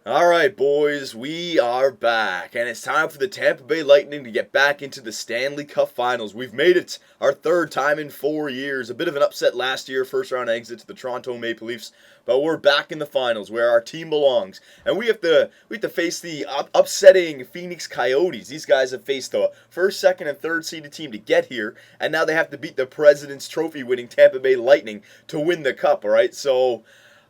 Alright, boys, we are back, and it's time for the Tampa Bay Lightning to get back into the Stanley Cup Finals. We've made it our third time in 4 years. A bit of an upset last year, first round exit to the Toronto Maple Leafs, but we're back in the finals where our team belongs. And we have to face the upsetting Phoenix Coyotes. These guys have faced the first, second, and third seeded team to get here, and now they have to beat the President's Trophy winning Tampa Bay Lightning to win the cup, alright? So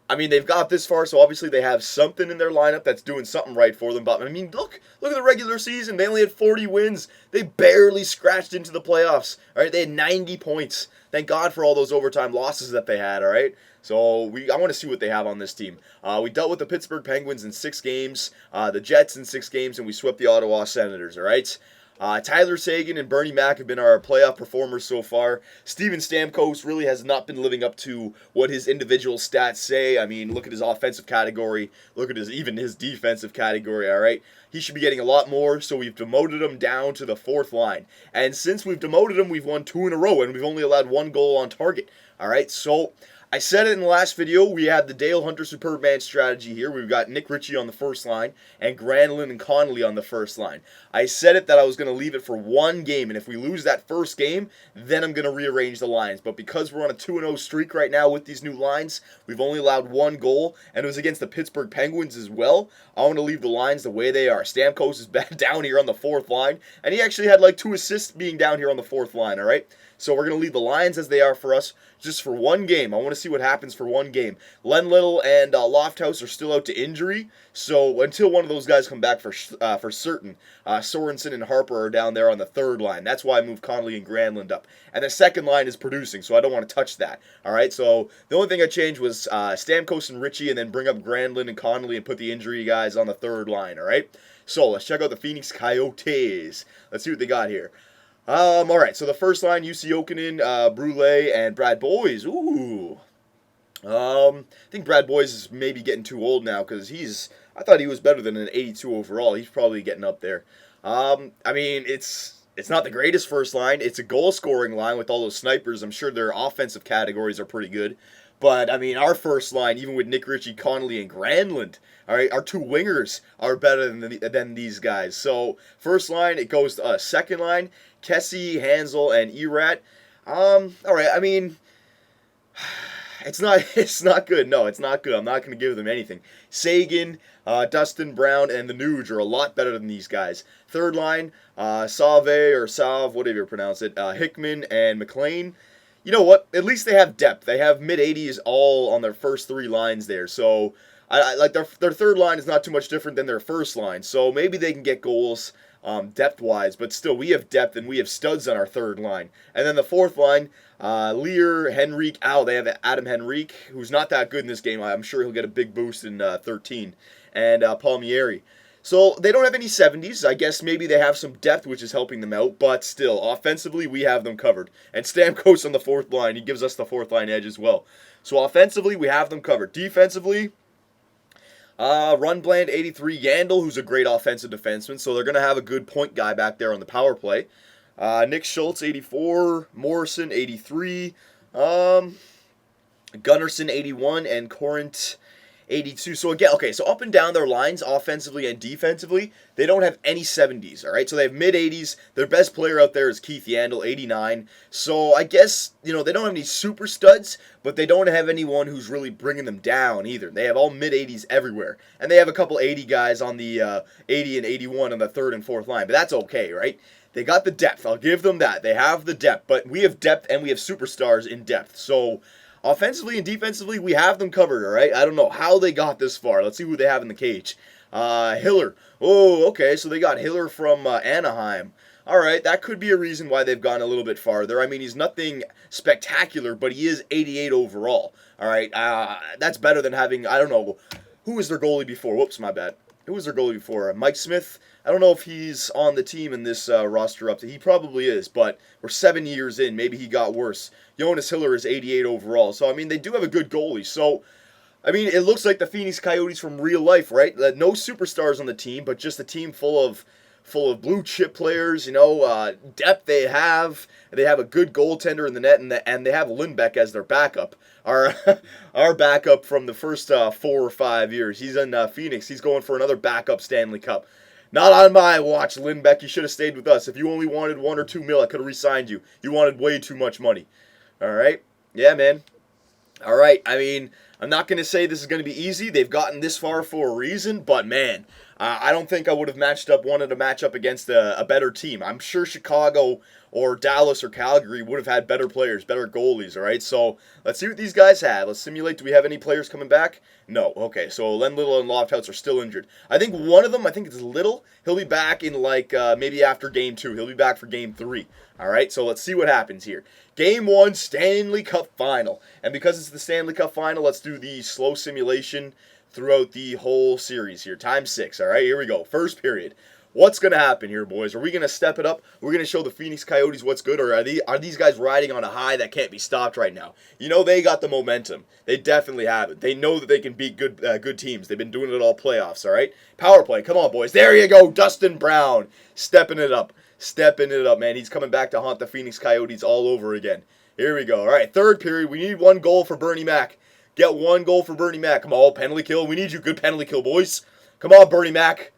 I mean, they've got this far, so obviously they have something in their lineup that's doing something right for them. But, I mean, look at the regular season. They only had 40 wins. They barely scratched into the playoffs. All right, they had 90 points. Thank God for all those overtime losses that they had, all right? So, I want to see what they have on this team. We dealt with the Pittsburgh Penguins in 6 games, the Jets in 6 games, and we swept the Ottawa Senators, all right? Tyler Seguin and Bernie Mac have been our playoff performers so far. Steven Stamkos really has not been living up to what his individual stats say. I mean, look at his offensive category. Look at even his defensive category, all right? He should be getting a lot more, so we've demoted him down to the 4th line. And since we've demoted him, we've won 2 in a row, and we've only allowed 1 goal on target, all right? So I said it in the last video, we had the Dale Hunter Superman strategy here. We've got Nick Ritchie on the first line and Granlund and Connolly on the first line. I said it that I was going to leave it for 1 game, and if we lose that first game, then I'm going to rearrange the lines. But because we're on a 2-0 streak right now with these new lines, we've only allowed 1 goal, and it was against the Pittsburgh Penguins as well. I want to leave the lines the way they are. Stamkos is down here on the 4th line, and he actually had like 2 assists being down here on the 4th line, all right? So we're going to leave the lines as they are for us just for 1 game. I want to see what happens for 1 game. Len Little and Lofthouse are still out to injury, so until one of those guys come back for certain, Sorensen and Harper are down there on the 3rd line. That's why I moved Connolly and Granlund up. And the 2nd line is producing, so I don't want to touch that. All right, so the only thing I changed was Stamkos and Ritchie, and then bring up Granlund and Connolly and put the injury guys on the 3rd line, all right? So let's check out the Phoenix Coyotes. Let's see what they got here. Alright, so the first line, UC Okinen, Brule, and Brad Boys. Ooh. I think Brad Boys is maybe getting too old now because I thought he was better than an 82 overall. He's probably getting up there. I mean, it's not the greatest first line. It's a goal-scoring line with all those snipers. I'm sure their offensive categories are pretty good. But, I mean, our first line, even with Nick Ritchie, Connolly, and Granlund, all right, our 2 wingers are better than these guys. So, first line, it goes to us. Second line, Kessie, Hansel, and Erat. All right, I mean, it's not good. No, it's not good. I'm not going to give them anything. Sagan, Dustin Brown, and the Nuge are a lot better than these guys. Third line, Salve or Salve, whatever you pronounce it, Hickman and McLean. You know what? At least they have depth. They have mid-80s all on their first 3 lines there. So, I like their 3rd line is not too much different than their first line. So maybe they can get goals depth-wise. But still, we have depth and we have studs on our 3rd line. And then the 4th line, Lear, Henrique. They have Adam Henrique, who's not that good in this game. I'm sure he'll get a big boost in 13. And Palmieri. So they don't have any 70s. I guess maybe they have some depth, which is helping them out. But still, offensively, we have them covered. And Stamkos on the 4th line. He gives us the 4th line edge as well. So offensively, we have them covered. Defensively, Rundbland 83, Yandel, who's a great offensive defenseman. So they're going to have a good point guy back there on the power play. Nick Schultz 84, Morrison 83, Gunnarsson 81, and Corinth 82. So again, okay, so up and down their lines, offensively and defensively, they don't have any 70s, all right? So they have mid-80s. Their best player out there is Keith Yandel, 89. So I guess, they don't have any super studs, but they don't have anyone who's really bringing them down either. They have all mid-80s everywhere. And they have a couple 80 guys on the 80 and 81 on the 3rd and 4th line, but that's okay, right? They got the depth. I'll give them that. They have the depth, but we have depth and we have superstars in depth. So offensively and defensively, we have them covered, all right? I don't know how they got this far. Let's see who they have in the cage. Hiller. Oh, okay, so they got Hiller from Anaheim. All right, that could be a reason why they've gone a little bit farther. I mean, he's nothing spectacular, but he is 88 overall. All right, that's better than having, I don't know, who was their goalie before? Whoops, my bad. Who was their goalie before? Mike Smith? I don't know if he's on the team in this roster up to. He probably is, but we're 7 years in. Maybe he got worse. Jonas Hiller is 88 overall. So, I mean, they do have a good goalie. So, I mean, it looks like the Phoenix Coyotes from real life, right? No superstars on the team, but just a team full of full of blue chip players. Depth they have. They have a good goaltender in the net, and they have Lindbeck as their backup. Our our backup from the first 4 or 5 years. He's in Phoenix. He's going for another backup Stanley Cup. Not on my watch, Lindbeck. You should have stayed with us. If you only wanted 1 or 2 mil, I could have re-signed you. You wanted way too much money. All right? Yeah, man. All right. I mean, I'm not going to say this is going to be easy. They've gotten this far for a reason, but man, I don't think I would have wanted to match up against a better team. I'm sure Chicago or Dallas or Calgary would have had better players, better goalies, all right? So let's see what these guys had. Let's simulate. Do we have any players coming back? No. Okay, so Len Little and Lofthouse are still injured. I think one of them, I think it's Little, he'll be back in maybe after Game 2. He'll be back for Game 3. All right, so let's see what happens here. Game 1, Stanley Cup Final. And because it's the Stanley Cup Final, let's do the slow simulation throughout the whole series here. Time 6, all right? Here we go. First period. What's going to happen here, boys? Are we going to step it up? We're going to show the Phoenix Coyotes what's good, or are these guys riding on a high that can't be stopped right now? They got the momentum. They definitely have it. They know that they can beat good teams. They've been doing it all playoffs, all right? Power play. Come on, boys. There you go. Dustin Brown stepping it up. Stepping it up, man. He's coming back to haunt the Phoenix Coyotes all over again. Here we go. All right, third period. We need 1 goal for Bernie Mac. Get 1 goal for Bernie Mac. Come on, penalty kill. We need you. Good penalty kill, boys. Come on, Bernie Mac.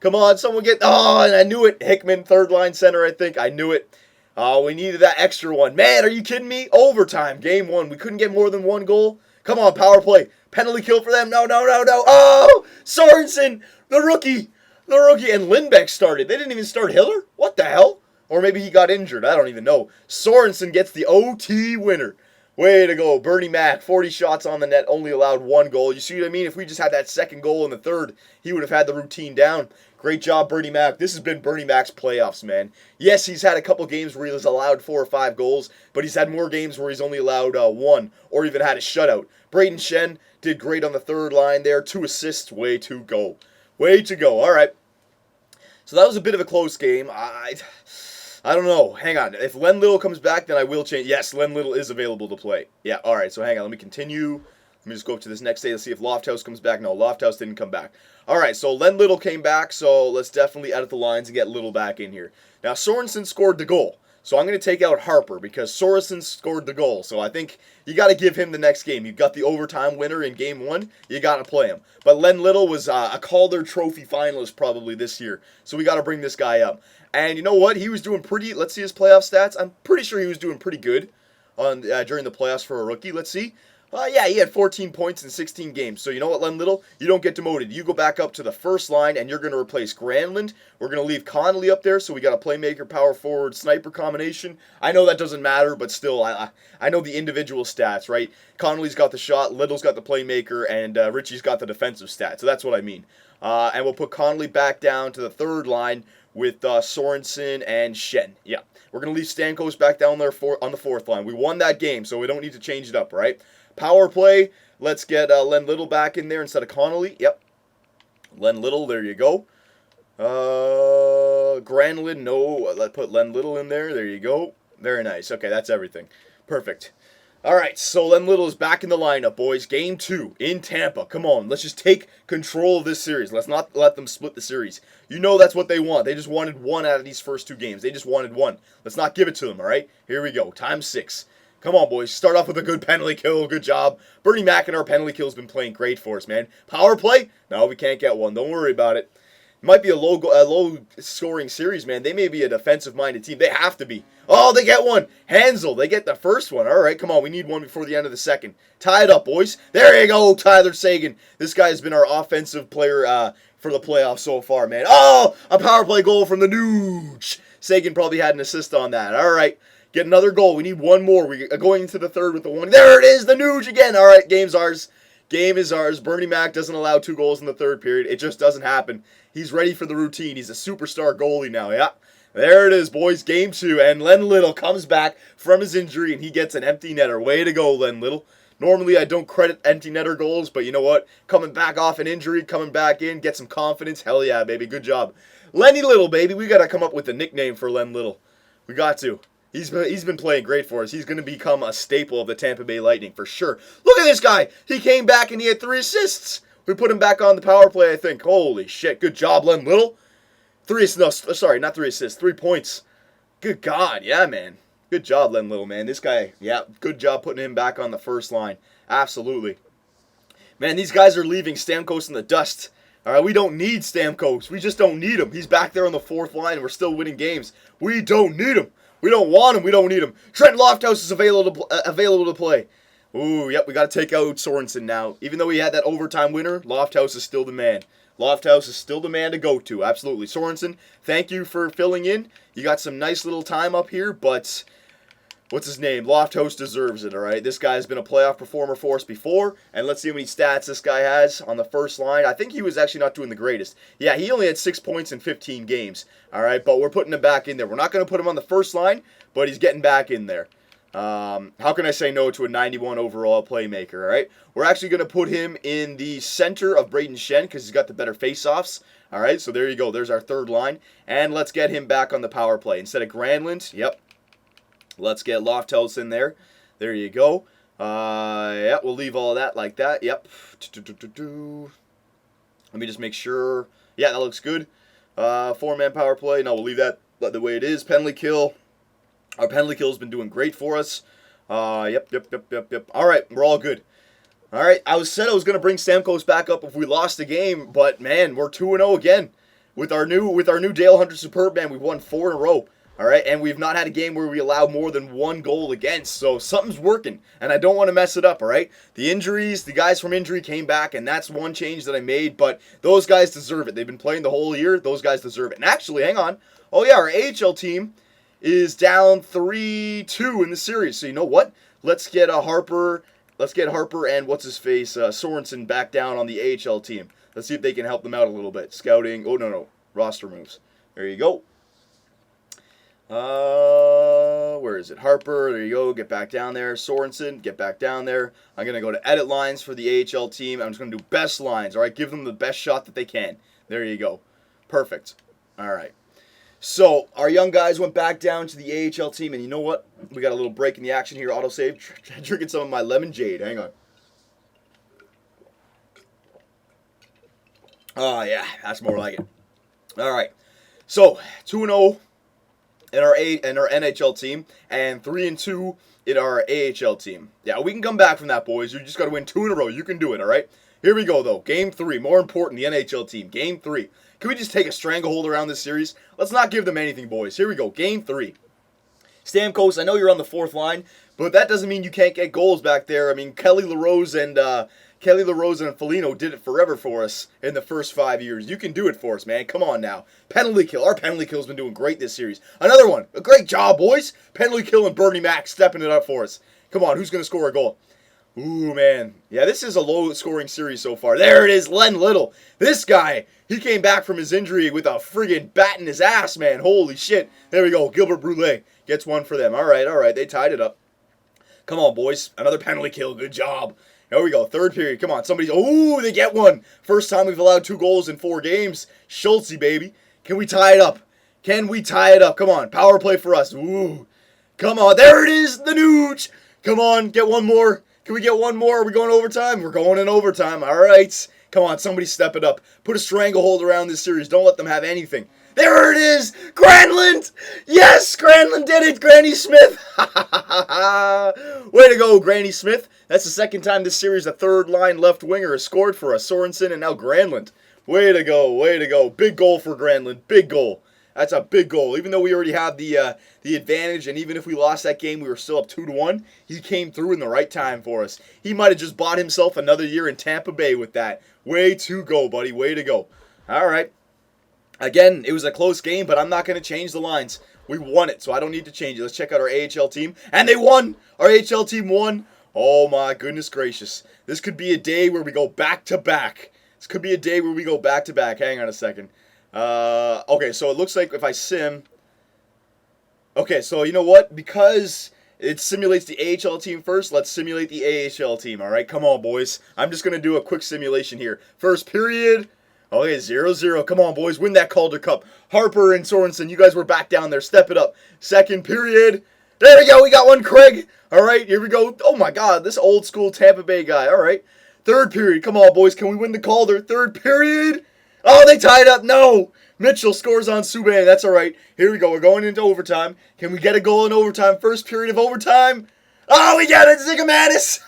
Come on, someone get... Oh, and I knew it. Hickman, third line center, I think. I knew it. Oh, we needed that extra one. Man, are you kidding me? Overtime, game 1. We couldn't get more than 1 goal. Come on, power play. Penalty kill for them. No. Oh, Sorensen, the rookie. The rookie. And Lindbeck started. They didn't even start Hiller? What the hell? Or maybe he got injured. I don't even know. Sorensen gets the OT winner. Way to go. Bernie Mac, 40 shots on the net, only allowed 1 goal. You see what I mean? If we just had that second goal in the third, he would have had the routine down. Great job, Bernie Mac. This has been Bernie Mac's playoffs, man. Yes, he's had a couple games where he was allowed 4 or 5 goals, but he's had more games where he's only allowed 1 or even had a shutout. Braden Shen did great on the third line there. 2 assists. Way to go. Way to go. All right. So that was a bit of a close game. I don't know. Hang on. If Len Little comes back, then I will change. Yes, Len Little is available to play. Yeah, all right. So hang on. Let me continue. Let me just go up to this next day. Let's see if Lofthouse comes back. No, Lofthouse didn't come back. All right, so Len Little came back, so let's definitely edit the lines and get Little back in here. Now, Sorensen scored the goal, so I'm going to take out Harper because Sorensen scored the goal. So I think you got to give him the next game. You've got the overtime winner in Game 1. You got to play him. But Len Little was a Calder Trophy finalist probably this year, so we got to bring this guy up. And you know what? He was doing pretty. Let's see his playoff stats. I'm pretty sure he was doing pretty good during the playoffs for a rookie. Let's see. Yeah, he had 14 points in 16 games. So you know what, Len Little? You don't get demoted. You go back up to the first line, and you're going to replace Granlund. We're going to leave Connolly up there, so we got a playmaker, power forward, sniper combination. I know that doesn't matter, but still, I know the individual stats, right? Connolly's got the shot, Little's got the playmaker, and Richie's got the defensive stats. So that's what I mean. And we'll put Connolly back down to the third line with Sorensen and Shen. Yeah. We're going to leave Stamkos back down there on the fourth line. We won that game, so we don't need to change it up, right? Power play, let's get Len Little back in there instead of Connolly. Yep. Len Little, there you go. Granlund, no. Let's put Len Little in there. There you go. Very nice. Okay, that's everything. Perfect. All right, so Len Little is back in the lineup, boys. Game 2 in Tampa. Come on, let's just take control of this series. Let's not let them split the series. You know that's what they want. They just wanted 1 out of these first 2 games. They just wanted 1. Let's not give it to them, all right? Here we go. Time 6. Come on, boys. Start off with a good penalty kill. Good job. Bernie Mac and our penalty kill has been playing great for us, man. Power play? No, we can't get one. Don't worry about it. It might be a low-scoring series, man. They may be a defensive-minded team. They have to be. Oh, they get one. Hansel, they get the first one. All right, come on. We need one before the end of the second. Tie it up, boys. There you go, Tyler Seguin. This guy has been our offensive player for the playoffs so far, man. Oh, a power play goal from the Nuge. Seguin probably had an assist on that. All right. Get another goal. We need 1 more. We're going into the third with the 1. There it is, the Nuge again. All right, game's ours. Game is ours. Bernie Mac doesn't allow 2 goals in the third period. It just doesn't happen. He's ready for the routine. He's a superstar goalie now. Yeah, there it is, boys. Game 2, and Len Little comes back from his injury, and he gets an empty netter. Way to go, Len Little. Normally, I don't credit empty netter goals, but you know what? Coming back off an injury, coming back in, get some confidence. Hell yeah, baby. Good job. Lenny Little, baby. We got to come up with a nickname for Len Little. We got to. He's been playing great for us. He's going to become a staple of the Tampa Bay Lightning for sure. Look at this guy. He came back and he had 3 assists. We put him back on the power play, I think. Holy shit. Good job, Len Little. No, sorry, not 3 assists. 3 points. Good God. Yeah, man. Good job, Len Little, man. This guy, yeah, good job putting him back on the first line. Absolutely. Man, these guys are leaving Stamkos in the dust. All right, we don't need Stamkos. We just don't need him. He's back there on the fourth line, and we're still winning games. We don't need him. We don't want him. We don't need him. Trent Lofthouse is available to play. Ooh, yep, we got to take out Sorensen now. Even though we had that overtime winner, Lofthouse is still the man. Lofthouse is still the man to go to. Absolutely. Sorensen, thank you for filling in. You got some nice little time up here, but what's his name? Lofthouse deserves it, all right? This guy's been a playoff performer for us before, and let's see how many stats this guy has on the first line. I think he was actually not doing the greatest. Yeah, he only had 6 points in 15 games, all right? But we're putting him back in there. We're not going to put him on the first line, but he's getting back in there. How can I say no to a 91 overall playmaker, all right? We're actually going to put him in the center of Braden Shen because he's got the better faceoffs, all right? So there you go. There's our third line. And let's get him back on the power play. Instead of Granlund, yep, let's get Lofthouse in there. There you go. Yeah, we'll leave all of that like that. Yep. Let me just make sure. Yeah, that looks good. 4-man power play. No, we'll leave that the way it is. Penalty kill. Our penalty kill has been doing great for us. Yep. All right, we're all good. All right, I was going to bring Stamkos back up if we lost the game, but man, we're 2-0 again with our new Dale Hunter Superb man. We've won 4 in a row. All right, and we've not had a game where we allow more than 1 goal against, so something's working, and I don't want to mess it up, all right? The injuries, the guys from injury came back, and that's one change that I made, but those guys deserve it. They've been playing the whole year. Those guys deserve it. And actually, hang on. Oh, yeah, our AHL team is down 3-2 in the series, so you know what? Let's get Harper and what's-his-face, Sorensen back down on the AHL team. Let's see if they can help them out a little bit. Scouting. Oh, no. Roster moves. There you go. Where is it? Harper, there you go, get back down there. Sorensen, get back down there. I'm going to go to edit lines for the AHL team. I'm just going to do best lines, all right? Give them the best shot that they can. There you go. Perfect. All right. So, our young guys went back down to the AHL team, and you know what? We got a little break in the action here, autosave. Drinking some of my lemon jade. Hang on. Oh, yeah, that's more like it. All right. So, 2-0. In our NHL team, and 3-2 in our AHL team. Yeah, we can come back from that, boys. You just got to win 2 in a row. You can do it, all right? Here we go, though. Game 3. More important, the NHL team. Game 3. Can we just take a stranglehold around this series? Let's not give them anything, boys. Here we go. Game 3. Stamkos, I know you're on the fourth line, but that doesn't mean you can't get goals back there. I mean, Kelly LaRose and Foligno did it forever for us in the first 5 years. You can do it for us, man. Come on now. Penalty kill. Our penalty kill's been doing great this series. Another one. A great job, boys. Penalty kill and Bernie Mac stepping it up for us. Come on, who's going to score a goal? Ooh, man. Yeah, this is a low-scoring series so far. There it is, Len Little. This guy, he came back from his injury with a friggin' bat in his ass, man. Holy shit. There we go. Gilbert Brule gets one for them. All right. They tied it up. Come on, boys. Another penalty kill. Good job. There we go. Third period. Come on. They get one. First time we've allowed 2 goals in 4 games. Schultzy, baby. Can we tie it up? Come on. Power play for us. Ooh. Come on. There it is. The Nooch. Come on. Get one more. Can we get one more? Are we going overtime? We're going in overtime. All right. Come on. Somebody step it up. Put a stranglehold around this series. Don't let them have anything. There it is! Granlund! Yes! Granlund did it! Granny Smith! Way to go, Granny Smith. That's the second time this series a third-line left winger has scored for us. Sorensen and now Granlund. Way to go. Big goal for Granlund. Big goal. That's a big goal. Even though we already have the advantage, and even if we lost that game, we were still up 2-1, he came through in the right time for us. He might have just bought himself another year in Tampa Bay with that. Way to go, buddy. Way to go. All right. Again, it was a close game, but I'm not going to change the lines. We won it, so I don't need to change it. Let's check out our AHL team. And they won! Our AHL team won. Oh, my goodness gracious. This could be a day where we go back-to-back. Hang on a second. Okay, so it looks like if I sim... Okay, so you know what? Because it simulates the AHL team first, let's simulate the AHL team, all right? Come on, boys. I'm just going to do a quick simulation here. First period... Okay, 0-0. Come on, boys. Win that Calder Cup. Harper and Sorensen, you guys were back down there. Step it up. Second period. There we go. We got one, Craig. All right, here we go. Oh, my God. This old school Tampa Bay guy. All right. Third period. Come on, boys. Can we win the Calder? Third period. Oh, they tied up. No. Mitchell scores on Subban. That's all right. Here we go. We're going into overtime. Can we get a goal in overtime? First period of overtime. Oh, we got it. Zigomanis.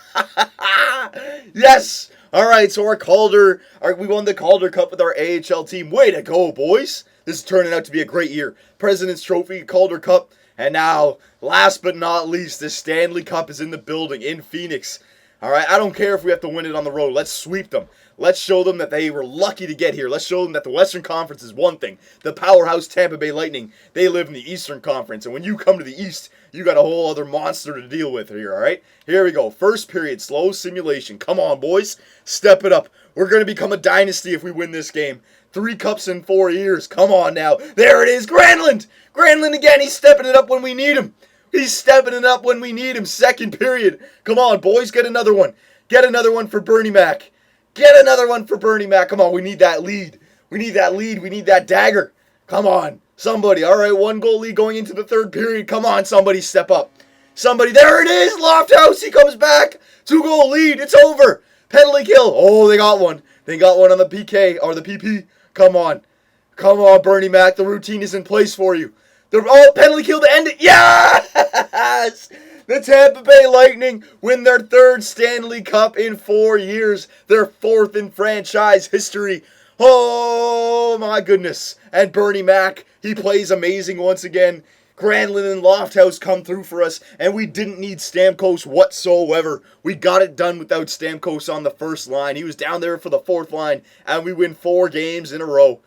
Yes. All right. So we won the Calder Cup with our AHL team. Way to go, boys. This is turning out to be a great year. President's Trophy, Calder Cup. And now, last but not least, the Stanley Cup is in the building in Phoenix. All right, I don't care if we have to win it on the road. Let's sweep them. Let's show them that they were lucky to get here. Let's show them that the Western Conference is one thing. The powerhouse Tampa Bay Lightning, they live in the Eastern Conference. And when you come to the East, you got a whole other monster to deal with here, all right? Here we go. First period, slow simulation. Come on, boys. Step it up. We're going to become a dynasty if we win this game. 3 cups in 4 years. Come on now. There it is. Granlund. Granlund again. He's stepping it up when we need him. He's stepping it up when we need him. Second period. Come on, boys. Get another one. Get another one for Bernie Mac. Get another one for Bernie Mac. Come on. We need that lead. We need that lead. We need that dagger. Come on. Somebody. All right. 1 goal lead going into the third period. Come on. Somebody step up. Somebody. There it is. Lofthouse. He comes back. 2-goal lead. It's over. Penalty kill. Oh, they got one. They got one on the PK or the PP. Come on. Come on, Bernie Mac. The routine is in place for you. Penalty kill to end it. Yes! The Tampa Bay Lightning win their 3rd Stanley Cup in 4 years. Their 4th in franchise history. Oh, my goodness. And Bernie Mac, he plays amazing once again. Granlund and Lofthouse come through for us, and we didn't need Stamkos whatsoever. We got it done without Stamkos on the first line. He was down there for the 4th line, and we win 4 games in a row.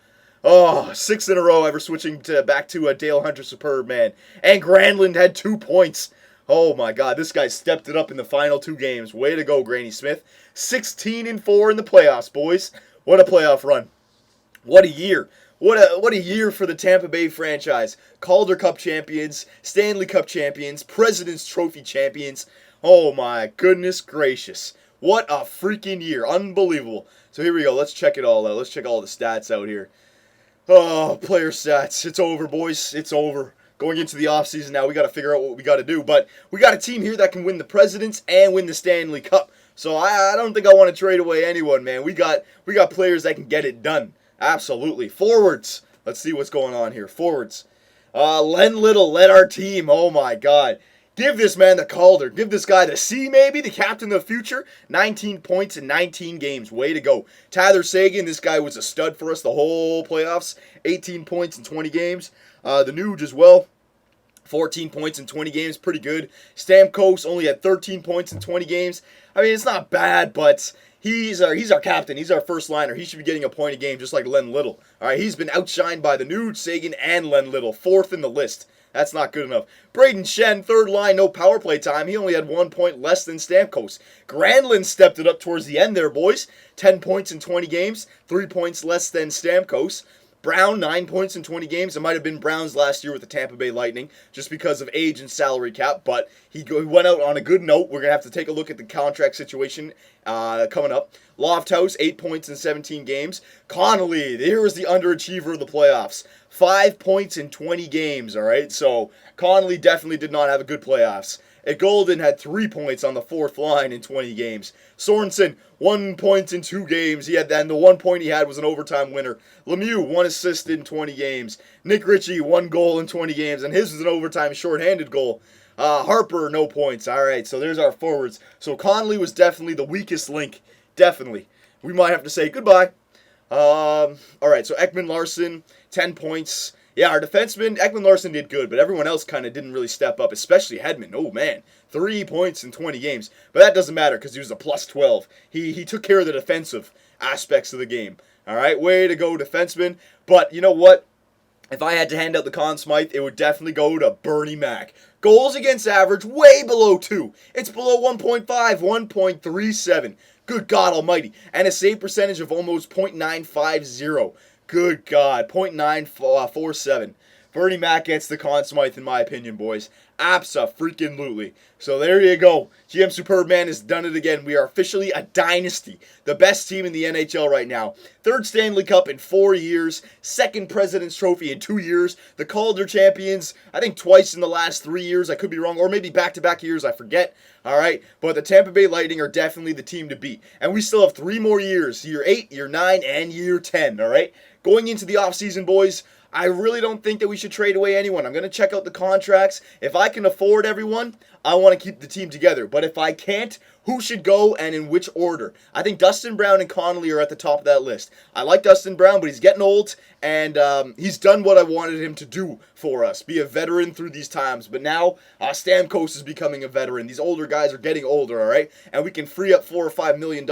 Oh, 6 in a row ever switching back to a Dale Hunter superb, man. And Granlund had 2 points. Oh my God, this guy stepped it up in the final 2 games. Way to go, Granny Smith. 16-4 in the playoffs, boys. What a playoff run. What a year. What a year for the Tampa Bay franchise. Calder Cup champions, Stanley Cup champions, President's Trophy champions. Oh my goodness gracious. What a freaking year. Unbelievable. So here we go. Let's check it all out. Let's check all the stats out here. Oh, player stats. It's over, boys. It's over. Going into the offseason now, we got to figure out what we got to do. But we got a team here that can win the Presidents and win the Stanley Cup. So I don't think I want to trade away anyone, man. We got players that can get it done. Absolutely. Forwards. Let's see what's going on here. Forwards. Len Little led our team. Oh, my God. Give this man the Calder. Give this guy the C, maybe, the captain of the future. 19 points in 19 games. Way to go. Tyler Seguin, this guy was a stud for us the whole playoffs. 18 points in 20 games. The Nuge as well. 14 points in 20 games. Pretty good. Stamkos only had 13 points in 20 games. I mean, it's not bad, but he's our captain. He's our first liner. He should be getting a point a game just like Len Little. All right, he's been outshined by the Nuge, Seguin, and Len Little. 4th in the list. That's not good enough. Braden Shen, 3rd line, no power play time. He only had 1 point less than Stamkos. Granlund stepped it up towards the end there, boys. 10 points in 20 games. 3 points less than Stamkos. Brown, 9 points in 20 games. It might have been Brown's last year with the Tampa Bay Lightning just because of age and salary cap, but he went out on a good note. We're going to have to take a look at the contract situation coming up. Lofthouse, 8 points in 17 games. Connolly, here is the underachiever of the playoffs. 5 points in 20 games, all right? So Connolly definitely did not have a good playoffs. Golden had 3 points on the 4th line in 20 games. Sorensen, 1 point in 2 games. And the 1 point he had was an overtime winner. Lemieux, 1 assist in 20 games. Nick Ritchie, 1 goal in 20 games, and his was an overtime shorthanded goal. Harper, no points. All right, so there's our forwards. So Connolly was definitely the weakest link. Definitely. We might have to say goodbye. All right, so Ekman Larson, 10 points. Yeah, our defenseman, Ekman Larson did good, but everyone else kind of didn't really step up, especially Hedman. Oh, man, 3 points in 20 games. But that doesn't matter because he was a plus 12. He took care of the defensive aspects of the game. All right, way to go, defenseman. But you know what? If I had to hand out the Conn Smythe, it would definitely go to Bernie Mac. Goals against average, way below 2. It's below 1.5, 1.37. Good God almighty. And a save percentage of almost .950. Good God, .947. Bernie Mac gets the Conn Smythe in my opinion, boys. Abso-freaking-lutely. So there you go. GM Superbman has done it again. We are officially a dynasty. The best team in the NHL right now. Third Stanley Cup in 4 years. Second President's Trophy in 2 years. The Calder champions, I think twice in the last 3 years. I could be wrong. Or maybe back-to-back years. I forget. All right. But the Tampa Bay Lightning are definitely the team to beat. And we still have 3 more years. Year 8, Year 9, and Year 10. All right. Going into the offseason, boys, I really don't think that we should trade away anyone. I'm going to check out the contracts. If I can afford everyone, I want to keep the team together. But if I can't, who should go and in which order? I think Dustin Brown and Connolly are at the top of that list. I like Dustin Brown, but he's getting old, and he's done what I wanted him to do for us, be a veteran through these times. But now, Stamkos is becoming a veteran. These older guys are getting older, all right? And we can free up $4 or $5 million.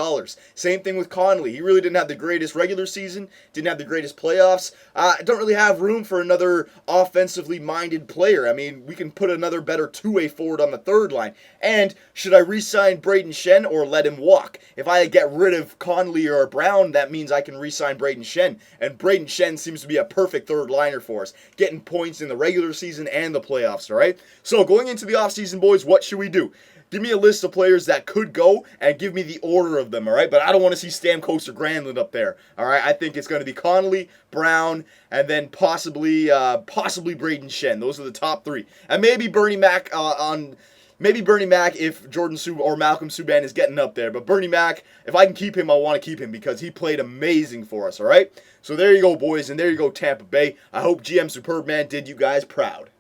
Same thing with Connolly. He really didn't have the greatest regular season, didn't have the greatest playoffs. I don't really have room for another offensively minded player. I mean, we can put another better two-way forward on the third line. And should I re-sign Braden Shen or let him walk? If I get rid of Connolly or Brown, that means I can re-sign Braden Shen. And Braden Shen seems to be a perfect third liner for us, getting points in the regular season and the playoffs, all right? So going into the offseason, boys, what should we do? Give me a list of players that could go and give me the order of them, all right? But I don't want to see Stamkos or Granlund up there, all right? I think it's going to be Connolly, Brown, and then possibly Braden Shen. Those are the top 3. And maybe Bernie Mac if Jordan or Malcolm Subban is getting up there. But Bernie Mac, if I can keep him, I want to keep him because he played amazing for us, all right? So there you go, boys, and there you go, Tampa Bay. I hope GM Superbman did you guys proud.